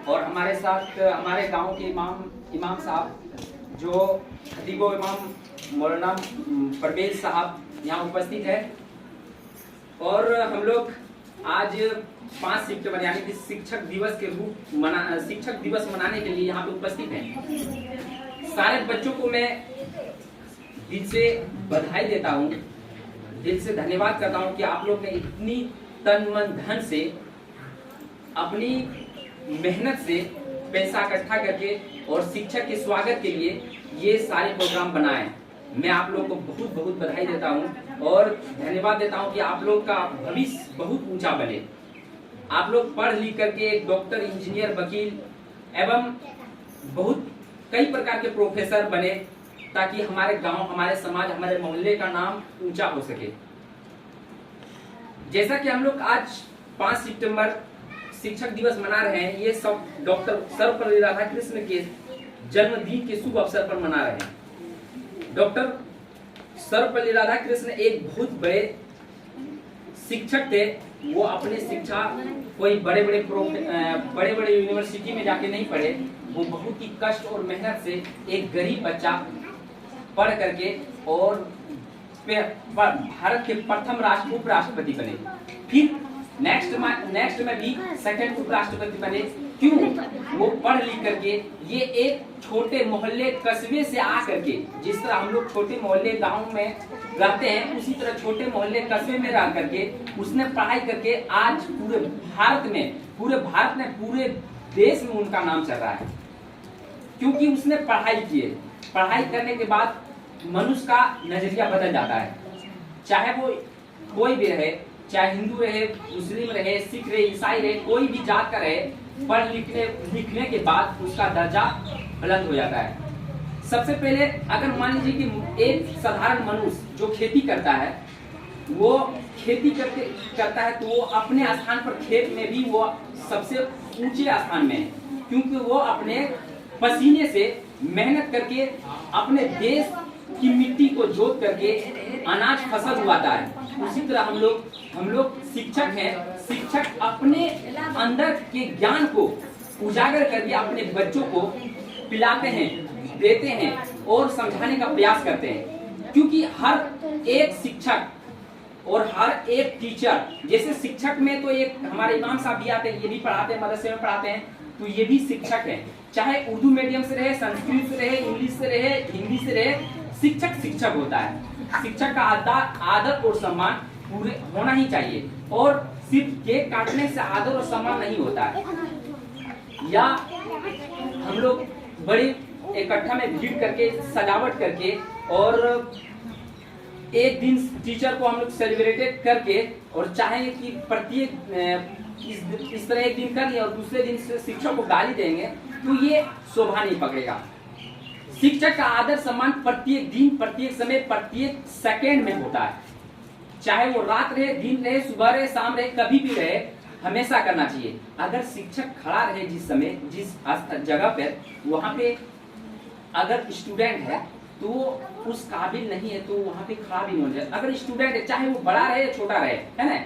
और हमारे साथ हमारे गांव के इमाम साहब जो खतीबो इमाम मौलाना परवेज साहब यहाँ उपस्थित है। और हम लोग आज 5 सितंबर यानी कि शिक्षक दिवस मनाने के लिए यहाँ पे उपस्थित हैं। सारे बच्चों को मैं दिल से बधाई देता हूँ, दिल से धन्यवाद करता हूँ कि आप लोग ने इतनी तन मन धन से अपनी मेहनत से पैसा इकट्ठा करके और शिक्षक के स्वागत के लिए ये सारे प्रोग्राम बनाए। मैं आप लोग को बहुत बहुत बधाई देता हूँ और धन्यवाद देता हूँ कि आप लोग का भविष्य बहुत ऊंचा बने। आप लोग पढ़ लिख करके एक डॉक्टर, इंजीनियर, वकील एवं बहुत कई प्रकार के प्रोफेसर बने ताकि हमारे गांव, हमारे समाज, हमारे मोहल्ले का नाम ऊंचा हो सके। जैसा कि हम लोग आज 5 सितंबर शिक्षक दिवस मना रहे हैं, ये सब डॉक्टर सर्वपल्ली राधाकृष्ण के जन्मदिन के शुभ अवसर पर मना रहे हैं। डॉक्टर सर्वपल्ली राधाकृष्ण एक बहुत बड़े शिक्षक थे। वो अपने शिक्षा कोई बड़े बड़े यूनिवर्सिटी में जाके नहीं पढ़े। वो बहुत ही कष्ट और मेहनत से एक गरीब बच्चा पढ़ करके और भारत के प्रथम उपराष्ट्रपति बने। फिर नेक्स्ट में भी सेकंड उपराष्ट्रपति बने। क्यों? वो पढ़ लिख करके ये एक छोटे मोहल्ले कस्बे से आकर के, जिस तरह हम लोग छोटे मोहल्ले गांव में रहते हैं, उसी तरह छोटे मोहल्ले कस्बे में रह करके उसने पढ़ाई करके आज पूरे भारत में पूरे देश में उनका नाम चल रहा है। क्योंकि उसने पढ़ाई की है। पढ़ाई करने के बाद मनुष्य का नजरिया बदल जाता है। चाहे वो कोई भी रहे, चाहे हिंदू रहे, मुस्लिम रहे, सिख रहे, ईसाई रहे, कोई भी जात का रहे, पढ़ लिखने के बाद उसका दर्जा बुलंद हो जाता है। सबसे पहले अगर मान लीजिए कि एक साधारण मनुष्य जो खेती करता है, वो खेती करता है तो वो अपने स्थान पर खेत में भी वो सबसे ऊंचे स्थान में है, क्योंकि वो अपने पसीने से मेहनत करके अपने देश की मिट्टी को जोत करके अनाज फसल उगाता है। उसी तरह हम लोग शिक्षक हैं। शिक्षक अपने अंदर के ज्ञान को उजागर करके अपने बच्चों को पिलाते हैं, देते हैं और समझाने का प्रयास करते हैं। क्योंकि हर एक शिक्षक और हर एक टीचर, जैसे शिक्षक में तो एक हमारे इमाम साहब भी आते हैं, ये भी पढ़ाते हैं, मदरसे में पढ़ाते हैं, तो ये भी शिक्षक है। चाहे उर्दू मीडियम से रहे, संस्कृत से रहे, इंग्लिश से रहे, हिंदी से रहे, शिक्षक होता है। शिक्षक का आदर और सम्मान पूरे होना ही चाहिए। और सिर्फ केक काटने से आदर और सम्मान नहीं होता है। या हम लोग बड़ी इकट्ठा में भीड़ करके, सजावट करके और एक दिन टीचर को हम लोग सेलिब्रेटेड करके और चाहे कि प्रत्येक इस तरह एक दिन कर लिया और दूसरे दिन से शिक्षक को गाली देंगे तो ये शोभा नहीं पकड़ेगा। शिक्षक का आदर सम्मान प्रत्येक दिन, प्रत्येक समय, प्रत्येक सेकंड में होता है। चाहे वो रात रहे, दिन रहे, सुबह रहे, शाम रहे, कभी भी रहे, हमेशा करना चाहिए। अगर शिक्षक खड़ा रहे जिस समय, जिस जगह पर, वहां पे अगर स्टूडेंट है तो उस काबिल नहीं है तो वहां पे खड़ा भी नहीं होना चाहिए। अगर स्टूडेंट है, चाहे वो बड़ा रहे छोटा रहे, है ना,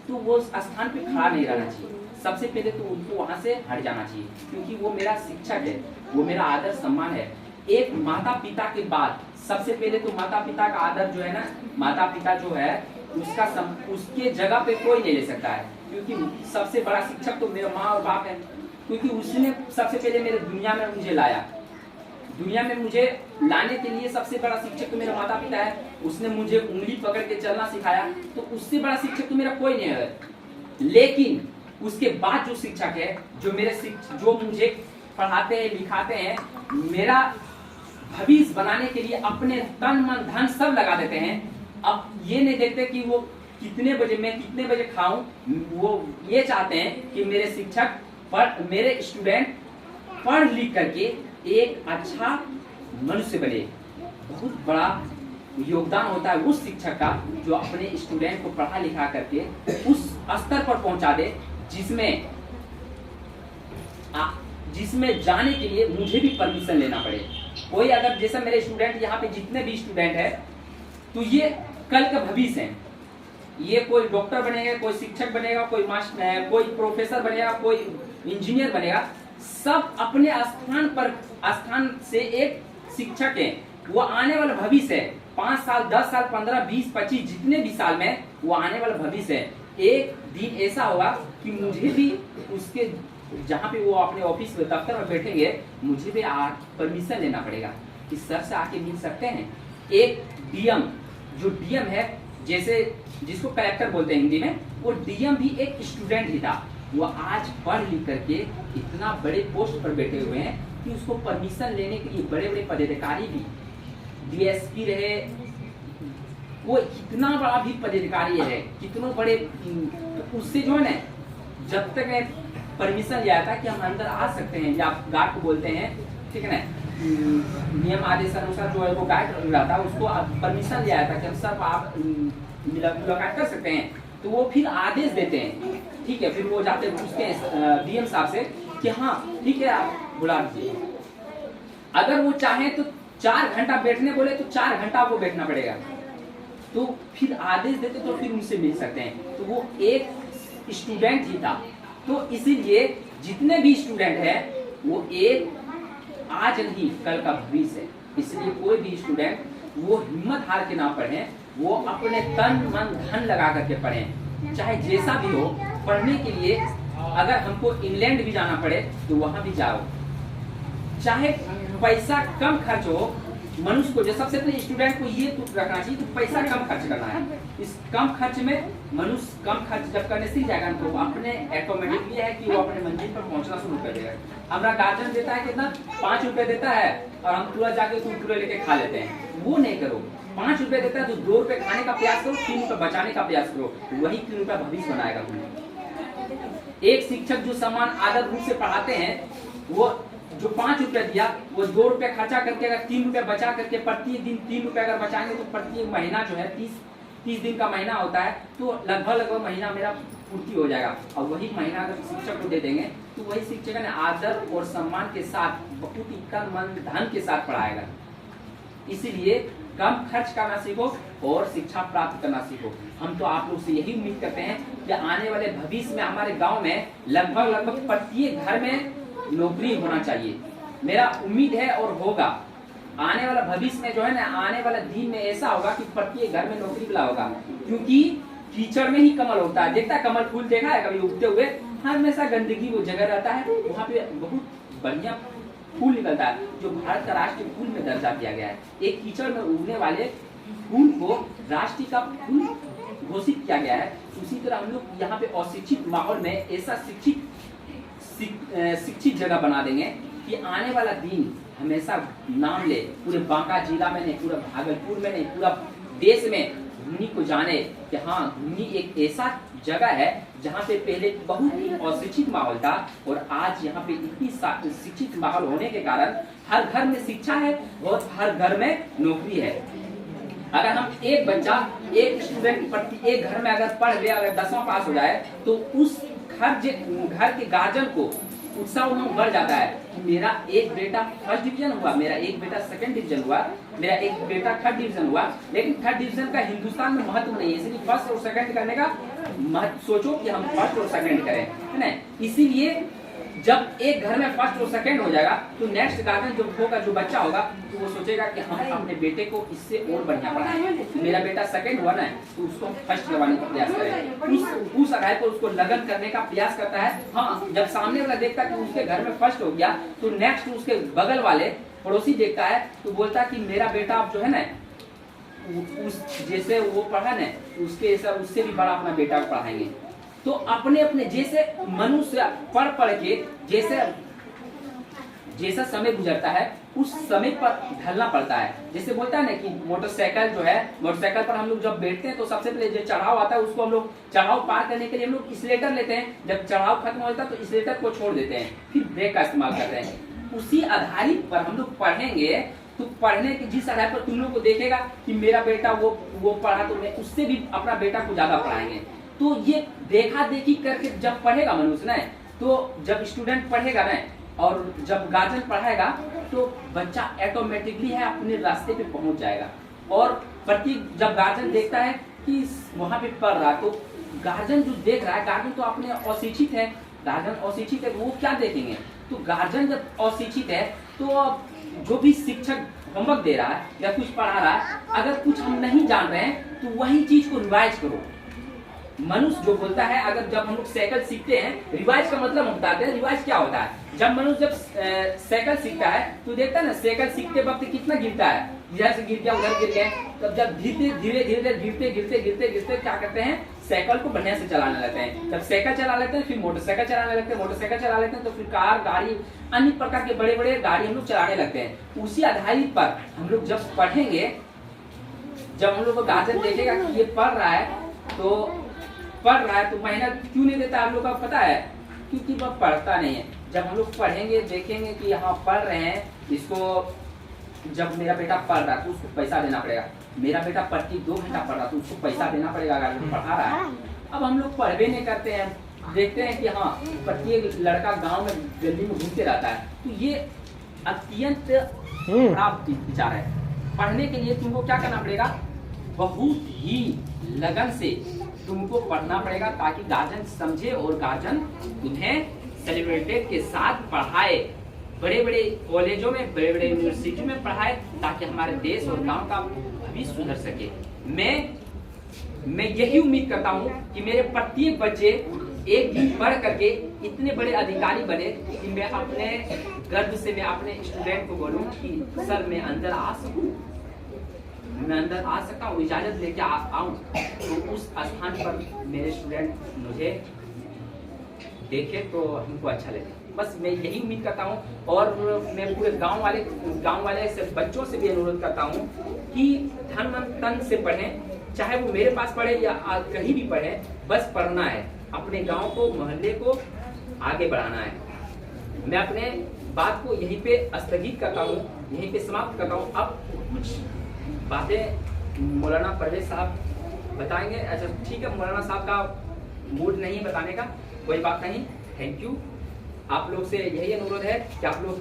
तो वो स्थान पे खड़ा नहीं रहना चाहिए। सबसे पहले तो उनको वहां से हट जाना चाहिए, क्योंकि वो मेरा शिक्षक है, वो मेरा आदर सम्मान है। एक माता पिता के बाद सबसे पहले तो माता पिता का आदर जो है ना, माता पिता जो है उसके जगह पे कोई नहीं ले सकता है। क्योंकि सबसे बड़ा शिक्षक तो मेरा माँ और बाप है, क्योंकि उसने सबसे पहले मेरे दुनिया में मुझे लाया। दुनिया में मुझे लाने के लिए सबसे बड़ा शिक्षक तो मेरा माता पिता है। उसने मुझे उंगली पकड़ के चलना सिखाया, तो उससे बड़ा शिक्षक तो मेरा कोई नहीं है। लेकिन उसके बाद जो शिक्षक है, जो मुझे पढ़ाते हैं, लिखाते हैं, मेरा भविष्य बनाने के लिए अपने तन मन धन सब लगा देते हैं। अब ये नहीं देखते कि वो कितने बजे खाऊं, वो ये चाहते हैं कि मेरे शिक्षक मेरे स्टूडेंट पढ़ लिख करके एक अच्छा मनुष्य बने। बहुत बड़ा योगदान होता है उस शिक्षक का जो अपने स्टूडेंट को पढ़ा लिखा करके उस स्तर पर पहुंचा दे जिसमें जाने के लिए मुझे भी परमिशन लेना पड़े। कोई अगर जैसे मेरे स्टूडेंट, यहाँ पे जितने भी स्टूडेंट है, तो ये कल का भविष्य है। ये कोई डॉक्टर बनेगा, कोई शिक्षक बनेगा, कोई प्रोफेसर बनेगा, कोई इंजीनियर बनेगा। सब अपने स्थान से एक शिक्षक है, वो आने वाला भविष्य है। 5 साल 10 साल 15 20 25 जितने भी साल में वो आने वाला भविष्य है। एक दिन ऐसा होगा कि मुझे भी उसके जहाँ पे वो अपने ऑफिस में दफ्तर में बैठेंगे, मुझे भी परमिशन लेना पड़ेगा कि सर से आके मिल सकते हैं। एक डीएम, जो डीएम है, जैसे जिसको कलेक्टर बोलते हैं हिंदी में, वो डीएम भी एक स्टूडेंट ही था। वो आज पढ़ लिख करके इतना बड़े पोस्ट पर बैठे हुए हैं कि उसको परमिशन लेने के लिए बड़े बड़े पदाधिकारी भी, डीएसपी रहे, वो कितना बड़ा भी पदाधिकारी है, कितनों बड़े, उससे जो है ना, जब तक मैं परमिशन लिया था कि हम अंदर आ सकते हैं, या गार्ड को बोलते हैं, ठीक है ना, नियम आदेश अनुसार जो है वो गार्ड रहता है, उसको परमिशन लिया था कि हम सब आप मुलाकात कर सकते हैं। तो वो फिर आदेश देते हैं, ठीक है, फिर वो जाते हैं उसके डीएम साहब से कि हाँ ठीक है आप बुला दीजिए। अगर वो चाहे तो 4 घंटा बैठने बोले तो 4 घंटा आपको बैठना पड़ेगा, तो फिर आदेश देते तो फिर उनसे मिल सकते हैं। तो वो एक स्टूडेंट ही था। तो इसीलिए जितने भी स्टूडेंट हैं वो एक आज नहीं कल का भविष्य है। इसलिए कोई भी स्टूडेंट वो हिम्मत हार के ना पढ़े, वो अपने तन मन धन लगा करके पढ़ें, चाहे जैसा भी हो। पढ़ने के लिए अगर हमको इंग्लैंड भी जाना पड़े तो वहां भी जाओ, चाहे पैसा कम खर्च हो। मनुष्य को जो सबसे पहले स्टूडेंट को ये तो रखना चाहिए कि पैसा कम खर्च करना है। इस कम खर्च में मनुष्य कम खर्च जब करने सीख जाएगा तो अपने ऑटोमेटिकली है कि वो अपने मंजिल पर पहुंचना शुरू कर देगा। हमारा गार्जियन देता है कितना, 5 रुपए देता है और हम पूरा जाके कुरकुरे लेके खा लेते हैं। वो नहीं करो, 5 रुपए देता है तो 2 रुपए खाने का प्रयास करो, 3 रुपए बचाने का प्रयास करो, वही 3 रुपए भविष्य बनाएगा तुम्हें। एक शिक्षक जो समान आदर रूप से पढ़ाते हैं, वो जो 5 रुपए दिया वो 2 रुपए खर्चा करके अगर 3 रुपए बचा करके प्रति दिन 3 रुपए अगर बचाएंगे तो प्रति महीना जो है 30 दिन का महीना होता है, तो लगभग महीना मेरा पूर्ति हो जाएगा। और वही महीना अगर शिक्षक को दे देंगे तो वही शिक्षक ने आदर और सम्मान के साथ बहुत ही तन मन धन के साथ पढ़ाएगा। इसीलिए कम खर्च करना सीखो और शिक्षा प्राप्त करना सीखो। हम तो आप लोग से यही उम्मीद करते हैं कि आने वाले भविष्य में हमारे गांव में लगभग प्रत्येक घर में नौकरी होना चाहिए। मेरा उम्मीद है और होगा। आने वाला भविष्य में जो है ना, आने वाला दिन में ऐसा होगा कि प्रत्येक घर में नौकरी मिला होगा, क्योंकि कीचड़ में ही कमल होता है। देखता है कमल फूल देखा है कभी उगते हुए? हमेशा गंदगी वो जगह रहता है, वहाँ पे बहुत बढ़िया फूल निकलता है, जो भारत का राष्ट्रीय फूल में दर्जा दिया गया है। एक कीचड़ में उगने वाले फूल को राष्ट्रीय का फूल घोषित किया गया है। उसी तरह हम लोग यहाँ पे अशिक्षित माहौल में ऐसा शिक्षित जगह बना देंगे कि आने वाला दिन हमेशा नाम ले, पूरे बांका जिला में नहीं, पूरा भागलपुर में नहीं, पूरा देश में घुमनी को जाने कि हाँ घुमनी एक ऐसा जगह है जहाँ पे पहले बहुत ही अशिक्षित माहौल था और आज यहाँ पे इतनी शिक्षित माहौल होने के कारण हर घर में शिक्षा है और हर घर में नौकरी है। अगर हम एक बच्चा, एक स्टूडेंट प्रति एक घर में अगर पढ़ ले, अगर 10वां पास हो जाए तो उस घर के गार्जियन को उत्साह उन्हें बढ़ जाता है कि मेरा एक बेटा फर्स्ट डिवीजन हुआ, मेरा एक बेटा सेकंड डिवीजन हुआ, मेरा एक बेटा थर्ड डिवीजन हुआ। लेकिन थर्ड डिवीजन का हिंदुस्तान में महत्व नहीं है, इसलिए फर्स्ट और सेकंड करने का सोचो कि हम फर्स्ट और सेकंड करें, है ना। इसीलिए जब एक घर में फर्स्ट और सेकंड हो जाएगा तो नेक्स्ट गार्जियन जो होगा, जो बच्चा होगा, तो वो सोचेगा कि हम अपने बेटे को इससे और बढ़िया पढ़ाएं। मेरा बेटा सेकंड हुआ ना तो उसको फर्स्ट करवाने का प्रयास करें, उस आधार पर उसको लगन करने का प्रयास करता है। हाँ, जब सामने वाला देखता है कि उसके घर में फर्स्ट हो गया तो नेक्स्ट उसके बगल वाले पड़ोसी देखता है तो बोलता है कि मेरा बेटा अब जो है ना उस जैसे वो पढ़ा ना उसके उससे भी बड़ा अपना बेटा पढ़ाएंगे। तो अपने अपने जैसे मनुष्य पढ़ के जैसा समय गुजरता है उस समय पर ढलना पड़ता है। जैसे बोलता है ना कि मोटरसाइकिल जो है, मोटरसाइकिल पर हम लोग जब बैठते हैं तो सबसे पहले जो चढ़ाव आता है उसको हम लोग चढ़ाव पार करने के लिए हम लोग एक्सीलेटर लेते हैं। जब चढ़ाव खत्म होता है तो एक्सीलेटर को छोड़ देते हैं, फिर ब्रेक का इस्तेमाल करते हैं। उसी आधारित पर हम लोग पढ़ेंगे तो पढ़ने के जिस आधार पर तुम लोग को देखेगा कि मेरा बेटा वो पढ़ा तो मैं उससे भी अपना बेटा को ज्यादा पढ़ाएंगे। तो ये देखा देखी करके जब पढ़ेगा मनुष्य ना, तो जब स्टूडेंट पढ़ेगा ना और जब गार्जियन पढ़ाएगा तो बच्चा ऑटोमेटिकली है अपने रास्ते पे पहुंच जाएगा। और जब गार्जियन देखता है कि वहां पे पढ़ रहा तो गार्जियन जो देख रहा है, गार्जियन तो अपने अशिक्षित है गार्जियन अशिक्षित है वो क्या देखेंगे? तो गार्जियन जब अशिक्षित है तो जो भी शिक्षक होमवर्क दे रहा है या कुछ पढ़ा रहा है, अगर कुछ हम नहीं जान रहे हैं तो वही चीज को रिवाइज करो। मनुष्य जो बोलता है, अगर जब हम लोग साइकिल सीखते हैं, रिवाइज का मतलब हम बताते हैं रिवाइज क्या होता है। जब मनुष्य जब साइकिल सीखता है तो देखता है ना, साइकिल सीखते वक्त कितना गिरता है, इधर से गिर गया उधर गिर गए, तब जब धीरे धीरे गिरते क्या करते हैं, साइकिल को बढ़िया से चलाने लगते हैं। जब साइकिल चला लेते हैं फिर मोटरसाइकिल चलाने लगते हैं, मोटरसाइकिल चला लेते हैं तो फिर कार, गाड़ी, अन्य प्रकार के बड़े बड़े गाड़ी हम लोग चलाने लगते हैं। उसी आधारित पर हम लोग जब पढ़ेंगे, जब हम लोग को गार्जियन देखेगा कि ये पढ़ रहा है तो मेहनत क्यों नहीं देता, आप लोग का पता है, क्योंकि वह पढ़ता नहीं है। जब हम लोग पढ़ेंगे देखेंगे कि हाँ पढ़ रहे हैं, इसको जब मेरा बेटा पढ़ रहा है तो उसको पैसा देना पड़ेगा, मेरा बेटा प्रति 2 घंटा पढ़ रहा है तो उसको पैसा देना पड़ेगा अगर वो पढ़ा रहा है। अब हम लोग पढ़ भी नहीं करते हैं, देखते हैं कि हाँ प्रत्येक लड़का गांव में गली में घूमते रहता है, तो ये अत्यंत खराब विचार है। पढ़ने के लिए तुमको क्या करना पड़ेगा, बहुत ही लगन से तुमको पढ़ना पड़ेगा, ताकि गार्जियन समझे और गार्जियन तुम्हें सेलिब्रिटी के साथ पढ़ाए, बड़े बड़े कॉलेजों में, बड़े बड़े यूनिवर्सिटी में पढ़ाए, ताकि हमारे देश और गांव का भविष्य सुधर सके। मैं यही उम्मीद करता हूं कि मेरे प्रत्येक बच्चे एक दिन पढ़ करके इतने बड़े अधिकारी बने कि मैं अपने गर्व से मैं अपने स्टूडेंट को बोलूं कि सर मैं अंदर आ सकूं, मैं अंदर आ सकता हूँ, इजाजत लेके आऊं, तो उस स्थान पर मेरे स्टूडेंट मुझे देखे तो हमको अच्छा लगे। बस मैं यही उम्मीद करता हूँ। और मैं पूरे गांव वाले से बच्चों से भी अनुरोध करता हूँ कि धन मन तन से पढ़ें, चाहे वो मेरे पास पढ़े या कहीं भी पढ़े, बस पढ़ना है, अपने गांव को, मोहल्ले को आगे बढ़ाना है। मैं अपने बात को यहीं पे स्थगित करता हूँ, यहीं पे समाप्त करता हूँ। अब कुछ बातें मौलाना परवेज साहब बताएंगे। अच्छा ठीक है, मौलाना साहब का मूड नहीं बताने का, कोई बात नहीं, थैंक यू। आप लोग से यही अनुरोध है कि आप लोग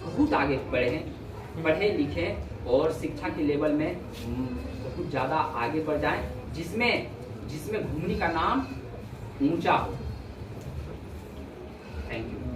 बहुत आगे पढ़े लिखें और शिक्षा के लेवल में बहुत ज़्यादा आगे बढ़ जाएं, जिसमें घूमने का नाम ऊंचा हो। Thank you.